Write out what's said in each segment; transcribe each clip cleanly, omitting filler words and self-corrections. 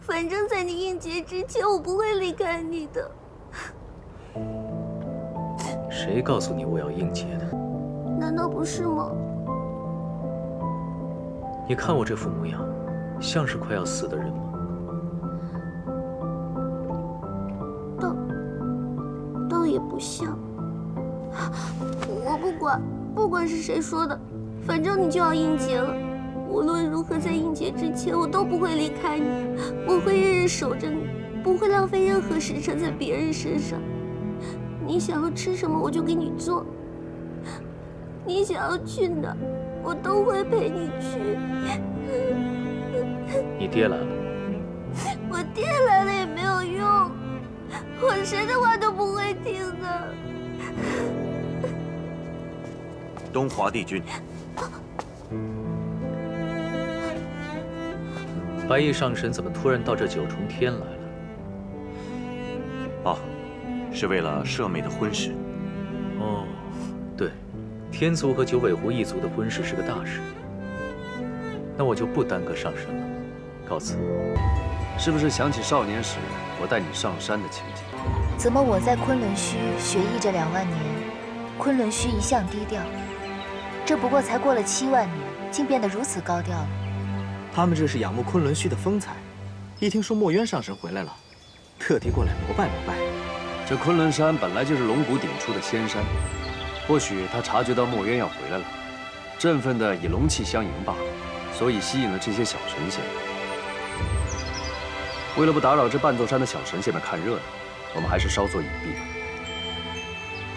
反正在你应节之前，我不会离开你的。谁告诉你我要应节的？难道不是吗？你看我这副模样，像是快要死的人吗？倒也不像。我不管是谁说的，反正你就要应节了。无论如何，在应节之前，我都不会离开你，我会日日守着你，不会浪费任何时辰在别人身上。你想要吃什么，我就给你做；你想要去哪，我都会陪你去。你爹来了。我爹来了也没有用，我谁的话都不会听的。东华帝君，白衣上神怎么突然到这九重天来了？哦，是为了舍妹的婚事。哦，对，天族和九尾狐一族的婚事是个大事。那我就不耽搁上神了，告辞。是不是想起少年时我带你上山的情景？怎么我在昆仑虚学艺这2万年，昆仑虚一向低调，这不过才过了7万年，竟变得如此高调了？他们这是仰慕昆仑虚的风采，一听说墨渊上神回来了，特地过来膜拜膜拜。这昆仑山本来就是龙骨顶出的仙山，或许他察觉到墨渊要回来了，振奋的以龙气相迎罢了，所以吸引了这些小神仙。为了不打扰这半座山的小神仙们看热闹，我们还是稍作隐蔽吧。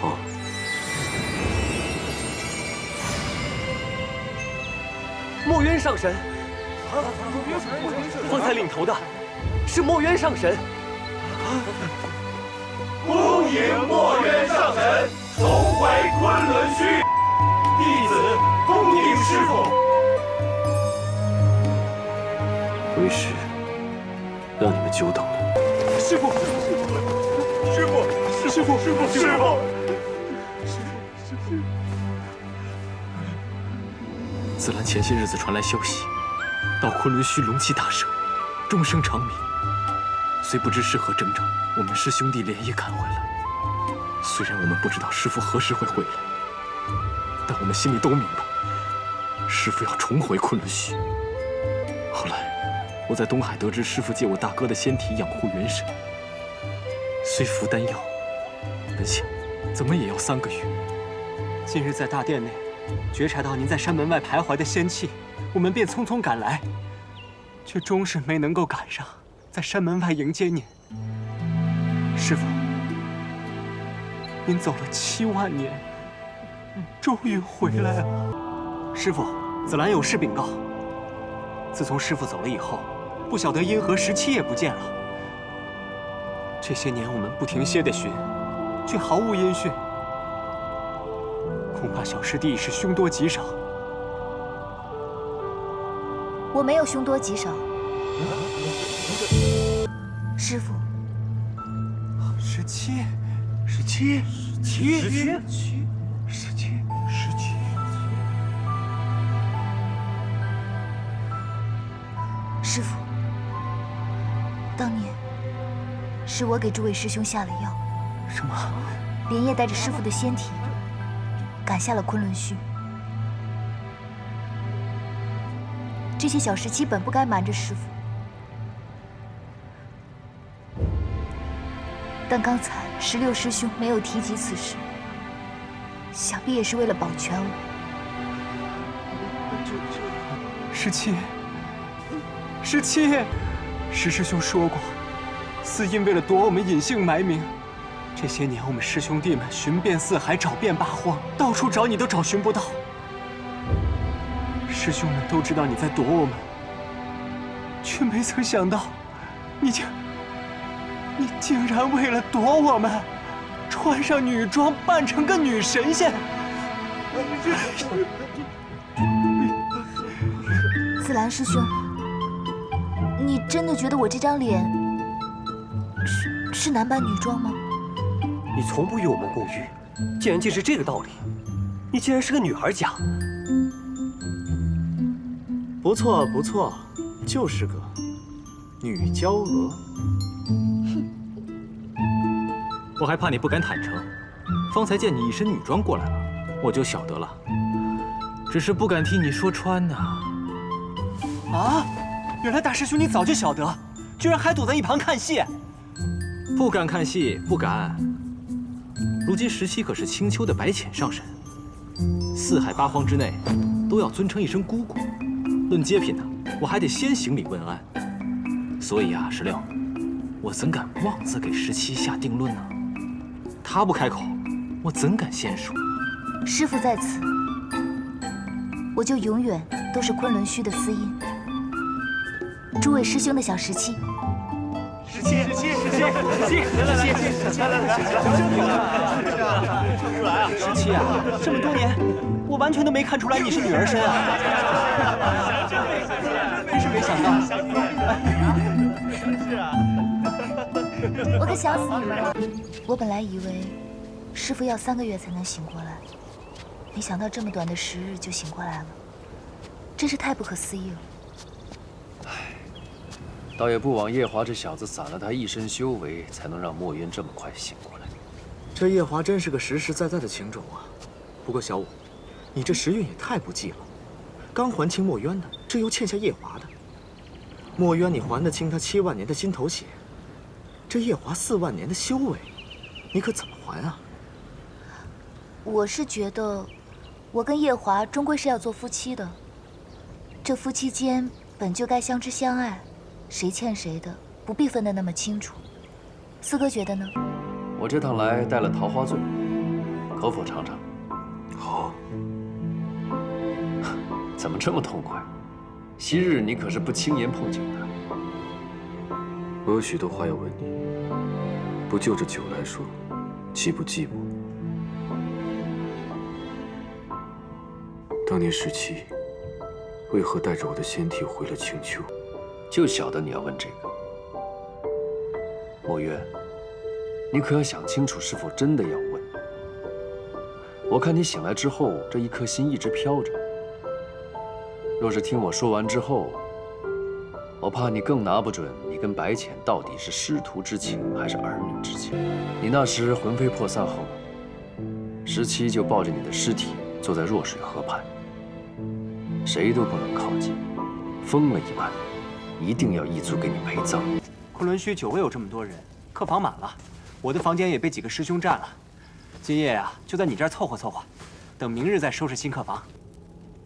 哦。墨渊上神，方才领头的是墨渊上神。恭迎墨渊上神重回昆仑虚，弟子恭迎师父。为师让你们久等了。师父，师父，师父，师父，师父。紫兰前些日子传来消息，到昆仑虚龙气大盛，终生长眠。虽不知是何征兆，我们师兄弟连夜赶回来。虽然我们不知道师父何时会回来，但我们心里都明白，师父要重回昆仑虚。后来，我在东海得知师父借我大哥的仙体养护元神，虽服丹药，本想怎么也要3个月。今日在大殿内觉察到您在山门外徘徊的仙气，我们便匆匆赶来，却终是没能够赶上在山门外迎接您。师父，您走了7万年，终于回来了。师父，紫兰有事禀告。自从师父走了以后，不晓得因何17也不见了。这些年我们不停歇地寻，却毫无音讯。恐怕小师弟是凶多吉少。我没有凶多吉少。师父17。师父，当年是我给诸位师兄下了药。什么？连夜带着师父的仙体赶下了昆仑虚。这些小时期本不该瞒着师父，但刚才16师兄没有提及此事，想必也是为了保全我。17，石师兄说过，似因为了躲我们隐姓埋名。这些年我们师兄弟们寻遍四海，找遍八荒，到处找你都找寻不到。师兄们都知道你在躲我们，却没曾想到，你竟然为了躲我们，穿上女装，扮成个女神仙。紫兰师兄，你真的觉得我这张脸是男扮女装吗？你从不与我们共浴，既然既是这个道理，你竟然是个女孩家。不错不错，就是个女娇娥。我还怕你不敢坦诚，方才见你一身女装过来了，我就晓得了。只是不敢替你说穿呐。啊！原来大师兄你早就晓得，居然还躲在一旁看戏。不敢看戏，不敢。如今17可是青丘的白浅上神，四海八荒之内都要尊称一声姑姑。论阶品呢，我还得先行礼问安。所以啊，16，我怎敢妄自给17下定论呢？他不开口，我怎敢先说？师父在此，我就永远都是昆仑虚的司印。诸位师兄的小17。17啊，这么多年，我完全都没看出来你是女儿身啊！真是没想到。我可想死你们了！我本来以为师父要3个月才能醒过来，没想到这么短的10日就醒过来了，真是太不可思议了。倒也不枉夜华这小子散了他一身修为，才能让墨渊这么快醒过来。这夜华真是个实实在在的情种啊！不过小五，你这时运也太不济了，刚还清墨渊的，这又欠下夜华的。墨渊你还得清他7万年的心头血，这夜华4万年的修为，你可怎么还啊？我是觉得，我跟夜华终归是要做夫妻的，这夫妻间本就该相知相爱。谁欠谁的，不必分得那么清楚。四哥觉得呢？我这趟来带了桃花醉，可否尝尝？好。怎么这么痛快？昔日你可是不轻言碰酒的。我有许多话要问你，不就着酒来说，岂不寂寞？当年17，为何带着我的仙体回了青丘？就晓得你要问这个，墨渊，你可要想清楚，是否真的要问？我看你醒来之后，这一颗心一直飘着。若是听我说完之后，我怕你更拿不准你跟白浅到底是师徒之情还是儿女之情。你那时魂飞魄散后，17就抱着你的尸体坐在弱水河畔，谁都不能靠近，疯了一般。一定要一族给你陪葬。昆仑虚久未有这么多人，客房满了，我的房间也被几个师兄占了。今夜啊，就在你这儿凑合凑合，等明日再收拾新客房。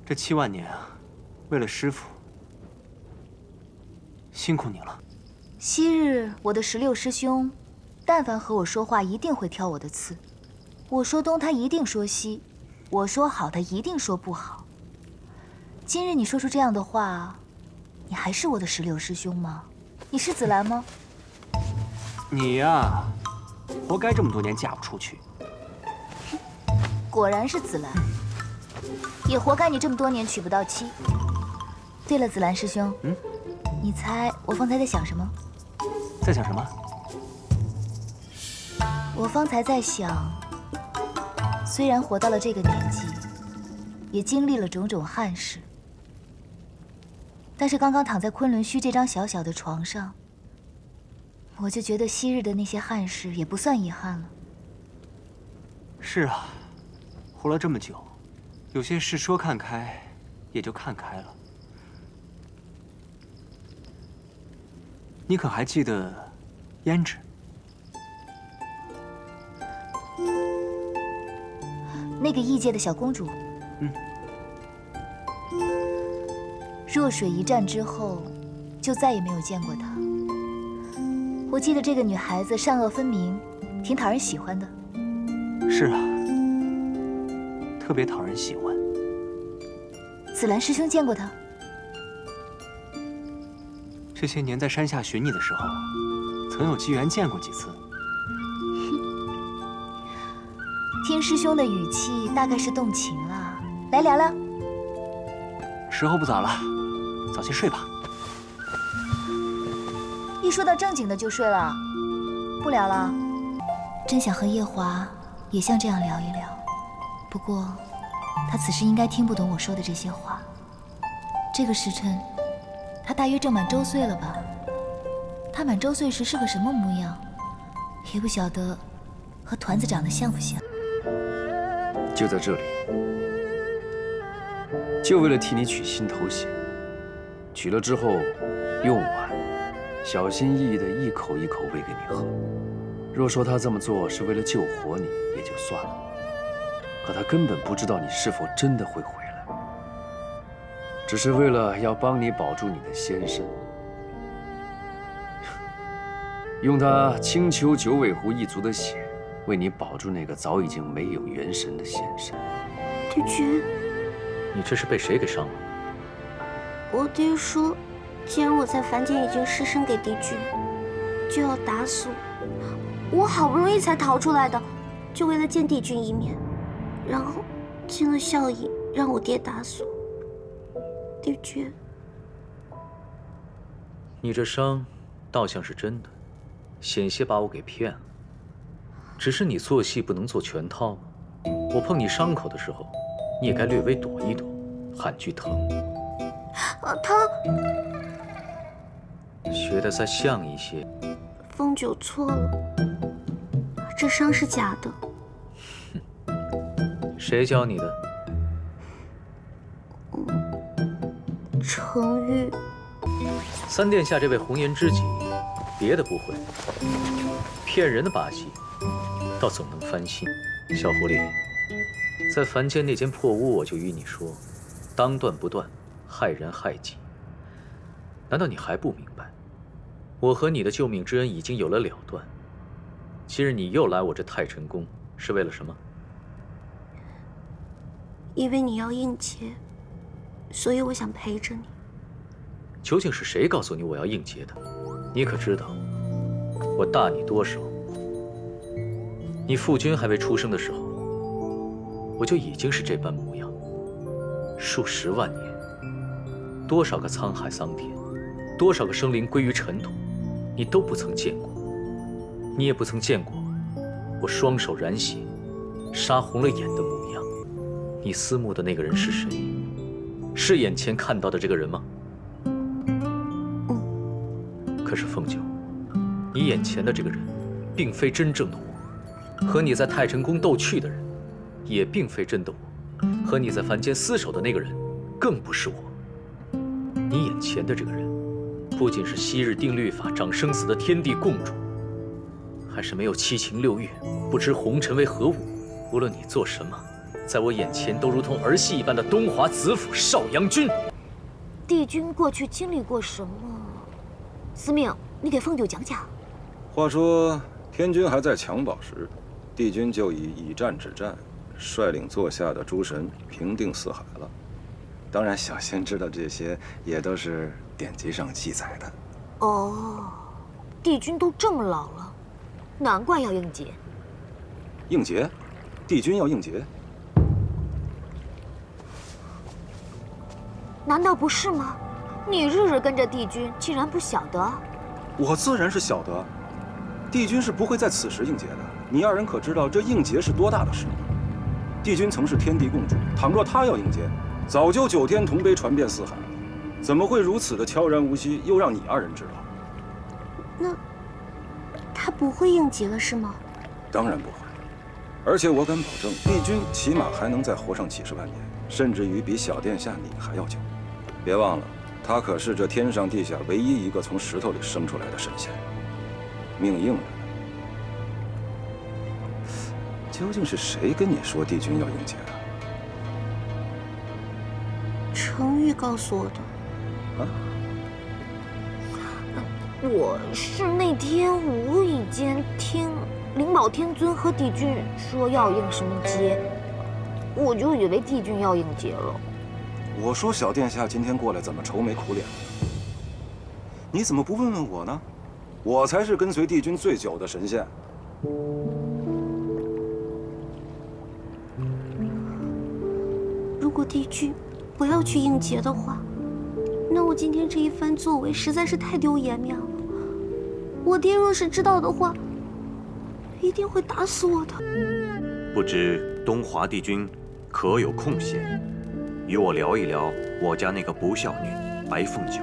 这7万年啊，为了师父，辛苦你了。昔日我的16师兄，但凡和我说话，一定会挑我的刺。我说东，他一定说西；我说好，他一定说不好。今日你说出这样的话，你还是我的16师兄吗？你是紫兰吗？你呀，活该这么多年嫁不出去。果然是紫兰，也活该你这么多年娶不到妻。对了，紫兰师兄，你猜我方才在想什么？在想什么？我方才在想，虽然活到了这个年纪，也经历了种种憾事。但是刚刚躺在昆仑虚这张小小的床上，我就觉得昔日的那些憾事也不算遗憾了。是啊，活了这么久，有些事说看开，也就看开了。你可还记得胭脂？那个异界的小公主。弱水一战之后，就再也没有见过她。我记得这个女孩子善恶分明，挺讨人喜欢的。是啊，特别讨人喜欢。紫兰师兄见过她？这些年在山下寻你的时候，曾有机缘见过几次。听师兄的语气，大概是动情了。来聊聊。时候不早了，早些睡吧。一说到正经的就睡了，不聊了。真想和夜华也像这样聊一聊，不过他此时应该听不懂我说的这些话。这个时辰，他大约正满周岁了吧？他满周岁时是个什么模样，也不晓得和团子长得像不像。就在这里，就为了替你取心头血。取了之后，用完，小心翼翼地一口一口喂给你喝。若说他这么做是为了救活你，也就算了。可他根本不知道你是否真的会回来，只是为了要帮你保住你的先生，用他青丘九尾狐一族的血，为你保住那个早已经没有元神的先生。帝君，你这是被谁给伤了？我爹说，既然我在凡间已经失身给帝君，就要打死我。我好不容易才逃出来的，就为了见帝君一面，然后进了效应，让我爹打死我。帝君，你这伤倒像是真的，险些把我给骗了。只是你做戏不能做全套啊！我碰你伤口的时候，你也该略微躲一躲，喊句疼。疼！学得再像一些。风九错了，这伤是假的。谁教你的？程昱。三殿下这位红颜知己，别的不会，骗人的把戏倒总能翻新。小狐狸，在凡间那间破屋，我就与你说，当断不断，害人害己。难道你还不明白？我和你的救命之恩已经有了了断。今日你又来我这太晨宫，是为了什么？因为你要应劫，所以我想陪着你。究竟是谁告诉你我要应劫的？你可知道，我大你多少？你父君还未出生的时候，我就已经是这般模样。数十万年，多少个沧海桑田，多少个生灵归于尘土，你都不曾见过。你也不曾见过我双手染血，杀红了眼的模样。你思慕的那个人是谁？是眼前看到的这个人吗？可是凤九，你眼前的这个人，并非真正的我；和你在太晨宫斗趣的人，也并非真的我；和你在凡间厮守的那个人，更不是我。你眼前的这个人，不仅是昔日定律法掌生死的天地共主，还是没有七情六欲，不知红尘为何物。无论你做什么，在我眼前都如同儿戏一般的东华子府少阳君。帝君过去经历过什么？司命，你给凤九讲讲。话说天君还在襁褓时，帝君就以战止战，率领座下的诸神平定四海了。当然，小仙知道这些也都是典籍上记载的。哦，帝君都这么老了，难怪要应劫。应劫？帝君要应劫？难道不是吗？你日日跟着帝君，竟然不晓得？我自然是晓得，帝君是不会在此时应劫的。你二人可知道这应劫是多大的事？帝君曾是天地共主，倘若他要应劫，早就九天同悲传遍四海了，怎么会如此的悄然无息，又让你二人知道？那他不会应劫了是吗？当然不会，而且我敢保证，帝君起码还能再活上几十万年，甚至于比小殿下你还要久。别忘了，他可是这天上地下唯一一个从石头里生出来的神仙，命硬着呢。究竟是谁跟你说帝君要应劫的？程昱告诉我的。啊？我是那天无意间听灵宝天尊和帝君说要应什么劫，我就以为帝君要应劫了。我说小殿下今天过来怎么愁眉苦脸的？你怎么不问问我呢？我才是跟随帝君最久的神仙。如果帝君不要去应劫的话，那我今天这一番作为实在是太丢颜面了。我爹若是知道的话，一定会打死我的。不知东华帝君可有空闲，与我聊一聊我家那个不孝女白凤九。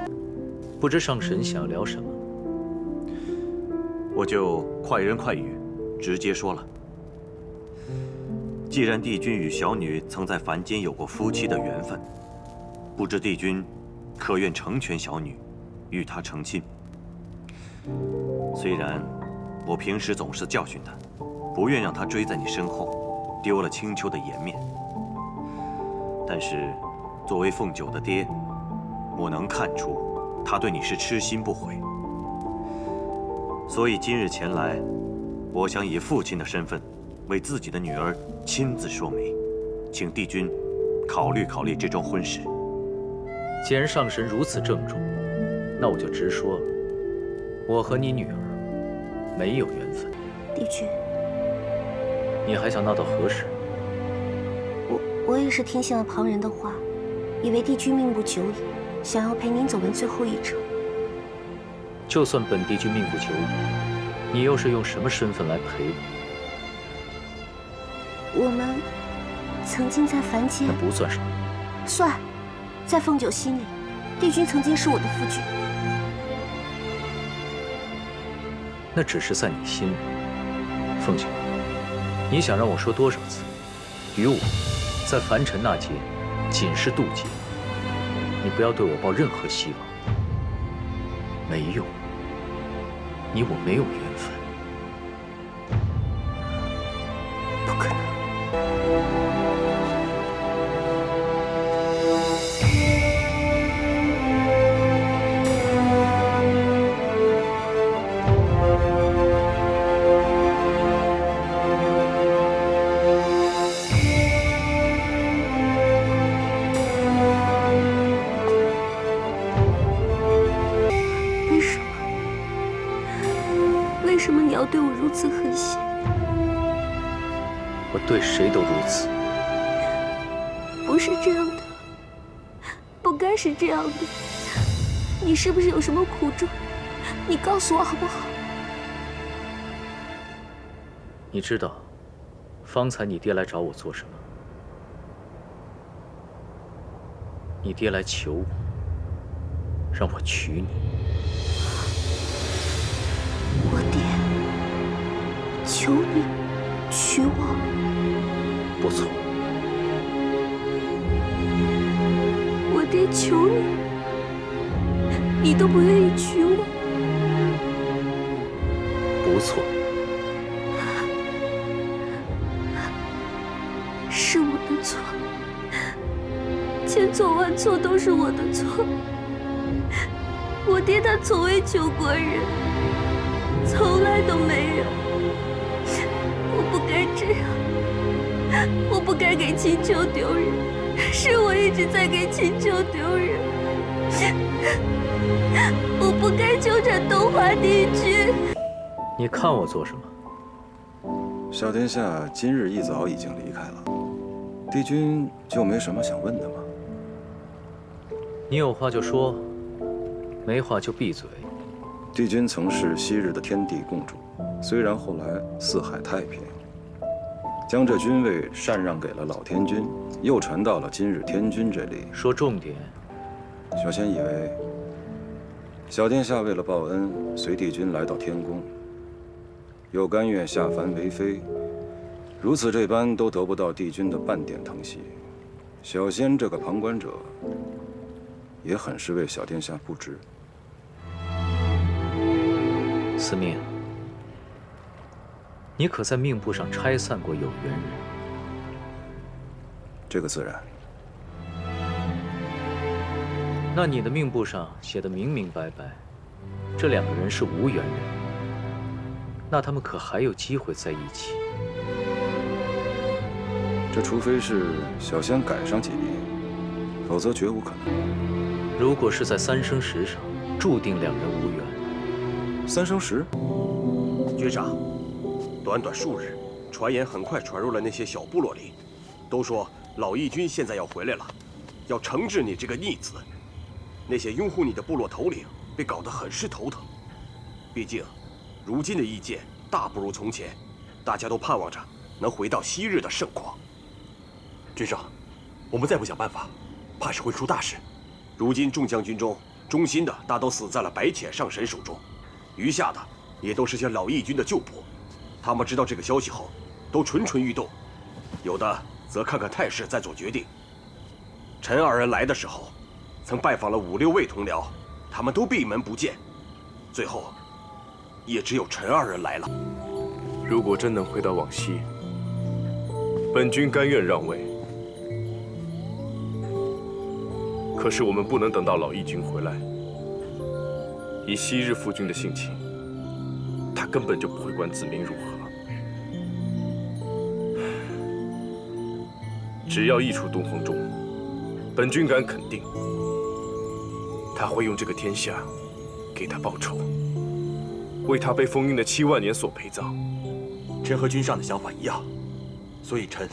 不知上神想要聊什么？我就快人快语，直接说了。既然帝君与小女曾在凡间有过夫妻的缘分，不知帝君可愿成全小女，与她成亲？虽然我平时总是教训她，不愿让她追在你身后，丢了青丘的颜面。但是，作为凤九的爹，我能看出他对你是痴心不悔。所以今日前来，我想以父亲的身份，为自己的女儿亲自说媒，请帝君考虑考虑这桩婚事。既然上神如此郑重，那我就直说了，我和你女儿没有缘分。帝君，你还想闹到何时？我也是听信了旁人的话，以为帝君命不久矣，想要陪您走完最后一程。就算本帝君命不久矣，你又是用什么身份来陪我？我们曾经在凡间，那不算什么。算，在凤九心里，帝君曾经是我的夫君。那只是在你心里，凤九，你想让我说多少次？与我在凡尘那界仅是渡劫，你不要对我抱任何希望。没用，你我没有缘分。不可能。为什么你要对我如此狠心？我对谁都如此。不是这样的，不该是这样的。你是不是有什么苦衷？你告诉我好不好？你知道，方才你爹来找我做什么？你爹来求我，让我娶你。我爹求你娶我？不错。我爹求你，你都不愿意娶我？不错。是我的错，千错万错都是我的错。我爹他从未求过人，从来都没有。我不该这样，我不该给青丘丢人，是我一直在给青丘丢人。我不该纠缠东华帝君。你看我做什么？小殿下今日一早已经离开了，帝君就没什么想问的吗？你有话就说，没话就闭嘴。帝君曾是昔日的天地共主，虽然后来四海太平，将这君位禅让给了老天君，又传到了今日天君这里。说重点。小仙以为，小殿下为了报恩，随帝君来到天宫，又甘愿下凡为妃，如此这般都得不到帝君的半点疼惜。小仙这个旁观者，也很是为小殿下不值。司命，你可在命簿上拆散过有缘人？这个自然。那你的命簿上写的明明白白，这两个人是无缘人，那他们可还有机会在一起？这除非是小仙改上几笔，否则绝无可能。如果是在三生石上，注定两人无缘。三生石？局长，短短数日，传言很快传入了那些小部落里，都说老义军现在要回来了，要惩治你这个逆子。那些拥护你的部落头领被搞得很是头疼。毕竟，如今的异界大不如从前，大家都盼望着能回到昔日的盛况。局长，我们再不想办法，怕是会出大事。如今众将军中，忠心的大都死在了白浅上神手中，余下的也都是些老义军的旧部，他们知道这个消息后，都蠢蠢欲动，有的则看看态势再做决定。陈二人来的时候，曾拜访了5、6位同僚，他们都闭门不见，最后也只有陈二人来了。如果真能回到往昔，本军甘愿让位。可是我们不能等到老义军回来。以昔日父君的性情，他根本就不会管子民如何。只要一出东皇钟，本军敢肯定，他会用这个天下给他报仇，为他被封印的7万年所陪葬。臣和君上的想法一样，所以臣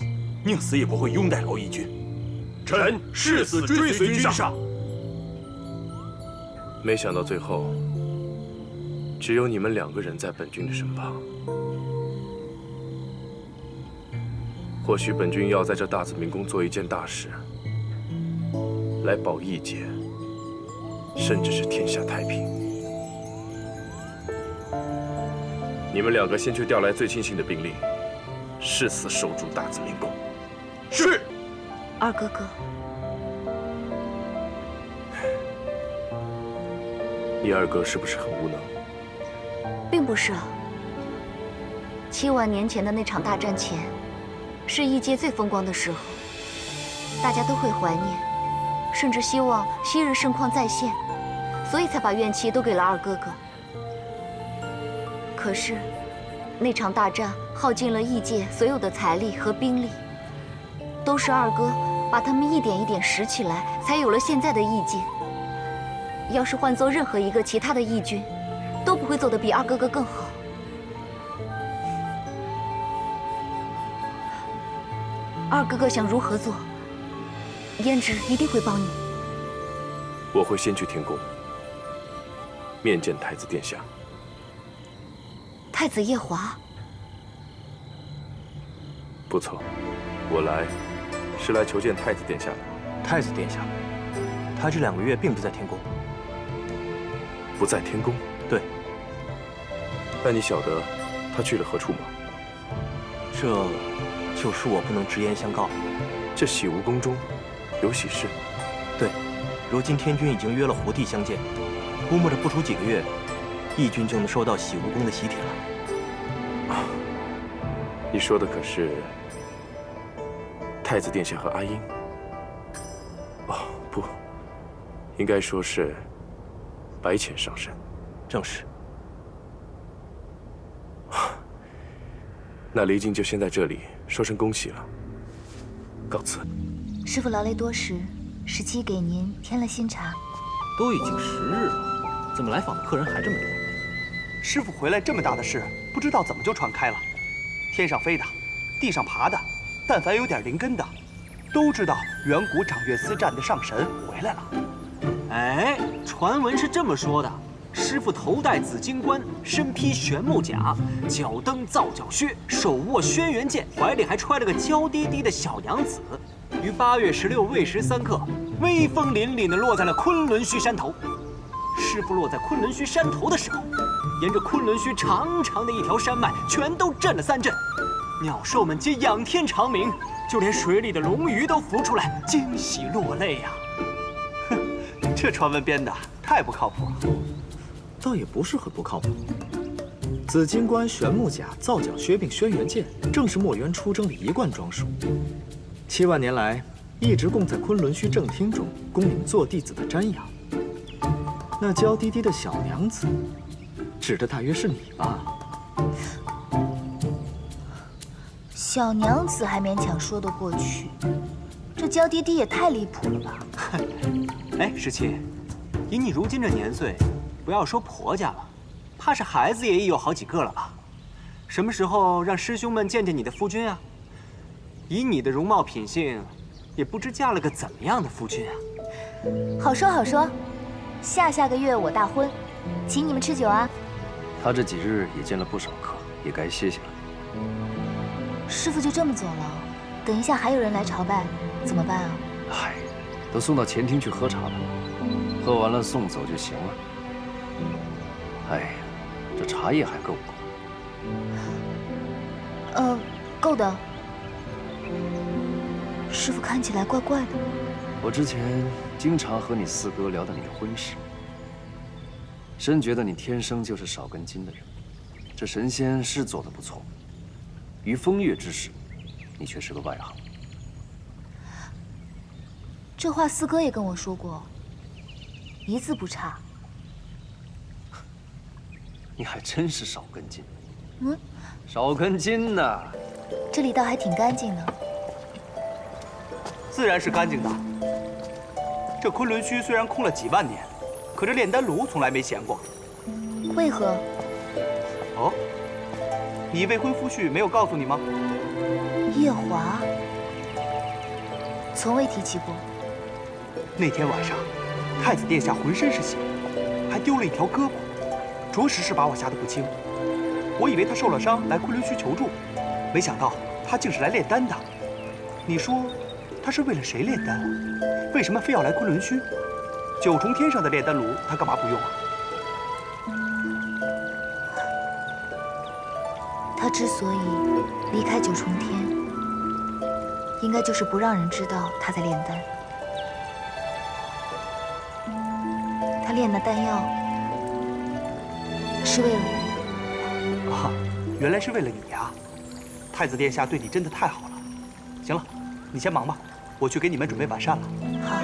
宁死也不会拥戴老义军。臣誓死追随君上。没想到最后，只有你们2个人在本军的身旁。或许本军要在这大紫明宫做一件大事，来保义节，甚至是天下太平。你们2个先去调来最亲信的兵力，誓死守住大紫明宫。是。二哥哥，你二哥是不是很无能？并不是啊。7万年前的那场大战前，是异界最风光的时候，大家都会怀念，甚至希望昔日盛况再现，所以才把怨气都给了二哥哥。可是，那场大战耗尽了异界所有的财力和兵力，都是二哥把他们一点一点拾起来，才有了现在的异界。要是换做任何一个其他的义军，都不会做得比二哥哥更好。二哥哥想如何做，胭脂一定会帮你。我会先去天宫，面见太子殿下。太子夜华，不错，我来是来求见太子殿下的。太子殿下，他这2个月并不在天宫。不在天宫？对。那你晓得他去了何处吗？这就是我不能直言相告的。这洗梧宫中有喜事？对，如今天君已经约了胡帝相见，估摸着不出几个月，义军就能收到洗梧宫的喜帖了。啊，你说的可是太子殿下和阿英？哦，不，应该说是白浅上身。正是。那离京就先在这里说声恭喜了，告辞。师傅劳累多时，17给您添了新茶。都已经10日了，怎么来访的客人还这么多？师傅回来这么大的事，不知道怎么就传开了。天上飞的，地上爬的，但凡有点灵根的，都知道远古掌乐司战的上神回来了。哎，传闻是这么说的。师傅头戴紫金冠，身披玄木甲，脚蹬皂角靴，手握轩辕剑，怀里还揣了个娇滴滴的小娘子，于8月16未时3刻，威风凛凛地落在了昆仑虚山头。师傅落在昆仑虚山头的时候，沿着昆仑虚长长的一条山脉，全都震了3震，鸟兽们皆仰天长鸣，就连水里的龙鱼都浮出来，惊喜落泪呀！哼，这传闻编的太不靠谱了。倒也不是很不靠谱。紫金冠、玄木甲、皂角靴并轩辕剑，正是墨渊出征的一贯装束。7万年来，一直供在昆仑虚正厅中供您做弟子的瞻仰。那娇滴滴的小娘子，指的大约是你吧？小娘子还勉强说得过去，这娇滴滴也太离谱了吧？哎，17，以你如今这年岁，不要说婆家了，怕是孩子也已有好几个了吧？什么时候让师兄们见见你的夫君啊？以你的容貌品性，也不知嫁了个怎么样的夫君啊？好说好说，下个月我大婚，请你们吃酒啊！他这几日也见了不少客，也该歇歇了。师傅就这么走了？等一下还有人来朝拜，怎么办啊？嗨，都送到前厅去喝茶了，喝完了送走就行了。哎呀，这茶叶还够不够？够的。师傅看起来怪怪的。我之前经常和你四哥聊到你的婚事，深觉得你天生就是少根筋的人。这神仙是做得不错，于风月之事，你却是个外行。这话四哥也跟我说过，一字不差。你还真是少根筋。嗯，少根筋呐。这里倒还挺干净的。自然是干净的。这昆仑虚虽然空了几万年，可这炼丹炉从来没闲过。为何？哦，你未婚夫婿没有告诉你吗？夜华，从未提起过。那天晚上，太子殿下浑身是血，还丢了一条胳膊，着实是把我吓得不轻。我以为他受了伤来昆仑虚求助，没想到他竟是来炼丹的。你说他是为了谁炼丹？为什么非要来昆仑虚？九重天上的炼丹炉他干嘛不用啊？他之所以离开九重天，应该就是不让人知道他在炼丹。他炼的丹药是为了我。啊，原来是为了你呀！太子殿下对你真的太好了。行了，你先忙吧，我去给你们准备晚膳了。好。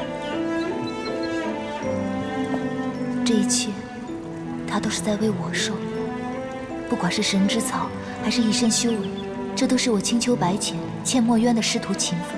这一切，他都是在为我受。不管是神之草，还是一身修为，这都是我青丘白浅、阡陌渊的师徒情分。